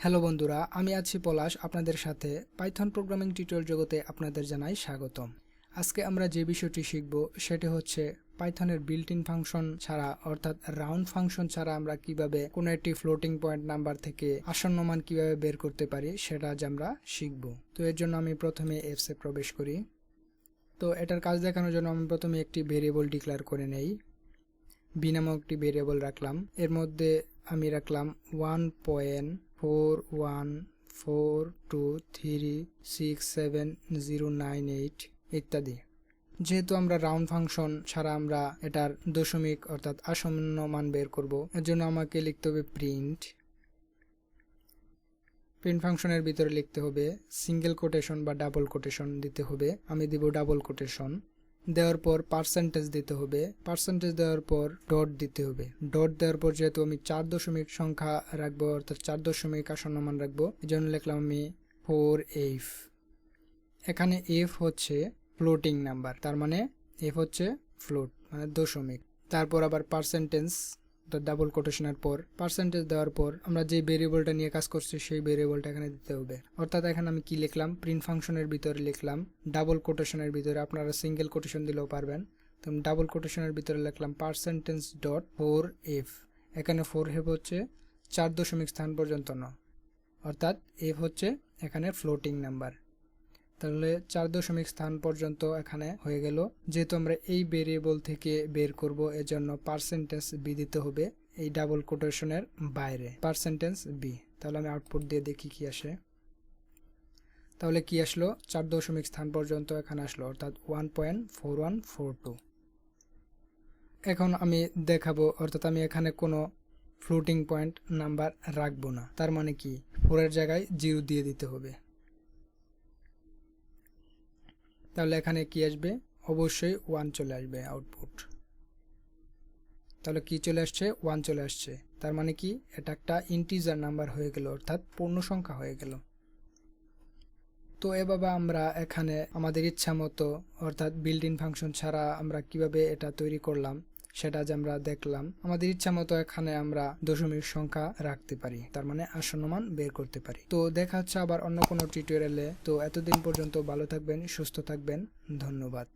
Hello বন্ধুরা, আমি আছি পলাশ আপনাদের সাথে। পাইথন প্রোগ্রামিং টিউটোরিয়াল জগতে আপনাদের জানাই স্বাগতম। আজকে আমরা যে বিষয়টি শিখব সেটি হচ্ছে পাইথনের বিল্ট ইন ফাংশন ছাড়া অর্থাৎ রাউন্ড ফাংশন ছাড়া আমরা কিভাবে কোনো একটি ফ্লোটিং পয়েন্ট নাম্বার থেকে আসন্ন মান কিভাবে বের করতে পারি সেটা আজ আমরা শিখব। তো এর জন্য আমি প্রথমে এফসে প্রবেশ করি। তো এটার কাজ দেখানোর জন্য আমি প্রথমে একটি ভেরিয়েবল ডিক্লেয়ার করে নেই। বি নামক একটি ভেরিয়েবল রাখলাম। এর মধ্যে আমি রাখলাম 1.4142367098 ইত্যাদি। যেহেতু আমরা রাউন্ড ফাংশন ছাড়া আমরা এটার দশমিক অর্থাৎ আসন্ন মান বের করব, এর জন্য আমাকে লিখতে হবে প্রিন্ট ফাংশনের ভিতরে লিখতে হবে সিঙ্গেল কোটেশন বা ডাবল কোটেশন দিতে হবে। আমি দিব ডাবল কোটেশন। দেওয়ার পর পার্সেন্টেজ দিতে হবে। পার্সেন্টেজ দেওয়ার পর ডট দিতে হবে। ডট দেওয়ার পর যেহেতু আমি 4 দশমিক সংখ্যা রাখবো অর্থাৎ 4 দশমিক আসন্ন মান রাখবো, এই জন্য লিখলাম আমি 4f। এখানে f হচ্ছে ফ্লোটিং নাম্বার, তার মানে f হচ্ছে ফ্লোট মানে দশমিক। তারপর আবার পার্সেন্টেজ ডাবল কোটেশনের পর পার্সেন্টেজ দেওয়ার পর আমরা যে ভেরিয়েবলটা নিয়ে কাজ করছি সেই ভেরিয়েবলটা এখানে দিতে হবে। অর্থাৎ এখানে আমি কি লিখলাম, প্রিন্ট ফাংশনের ভিতরে লিখলাম ডাবল কোটেশনের ভিতরে, আপনারা সিঙ্গেল কোটেশন দিলেও পারবেন। তো আমি ডাবল কোটেশনের ভিতরে লিখলাম পার্সেন্টেজ ডট 4f। এখানে 4f হচ্ছে 4 দশমিক স্থান পর্যন্ত ন, অর্থাৎ f হচ্ছে এখানে ফ্লোটিং নাম্বার। তাহলে 4 দশমিক স্থান পর্যন্ত এখানে হয়ে গেল। যেহেতু আমরা এই ভেরিয়েবল থেকে বের করব, এজন্য পার্সেন্টেজ বি দিতে হবে এই ডাবল কোটেশনের বাইরে, পার্সেন্টেজ বি। তাহলে আমি আউটপুট দিয়ে দেখি কি আসে। তাহলে কি আসলো, 4 দশমিক স্থান পর্যন্ত এখানে আসলো, অর্থাৎ 1.4142। এখন আমি দেখাবো, অর্থাৎ আমি এখানে কোনো ফ্লোটিং পয়েন্ট নাম্বার রাখবো না। তার মানে কি 4 এর জায়গায় 0 দিয়ে দিতে হবে। তাহলে এখানে কি আসবে, অবশ্যই 1 চলে আসবে আউটপুট। তাহলে কি চলে আসছে, 1 চলে আসছে। তার মানে কি এটা একটা ইন্টিজার নাম্বার হয়ে গেল, অর্থাৎ পূর্ণ সংখ্যা হয়ে গেল। তো এভাবে আমরা এখানে আমাদের ইচ্ছা মতো অর্থাৎ বিল্ট ইন ফাংশন ছাড়া আমরা কিভাবে এটা তৈরি করলাম সেটা আজ আমরা দেখলাম। আমাদের ইচ্ছা মতো এখানে আমরা দশমিক সংখ্যা রাখতে পারি, তার মানে আসন্ন মান বের করতে পারি। তো দেখা হচ্ছে আবার অন্য কোনো টিউটোরিয়ালে। তো এতদিন পর্যন্ত ভালো থাকবেন, সুস্থ থাকবেন, ধন্যবাদ।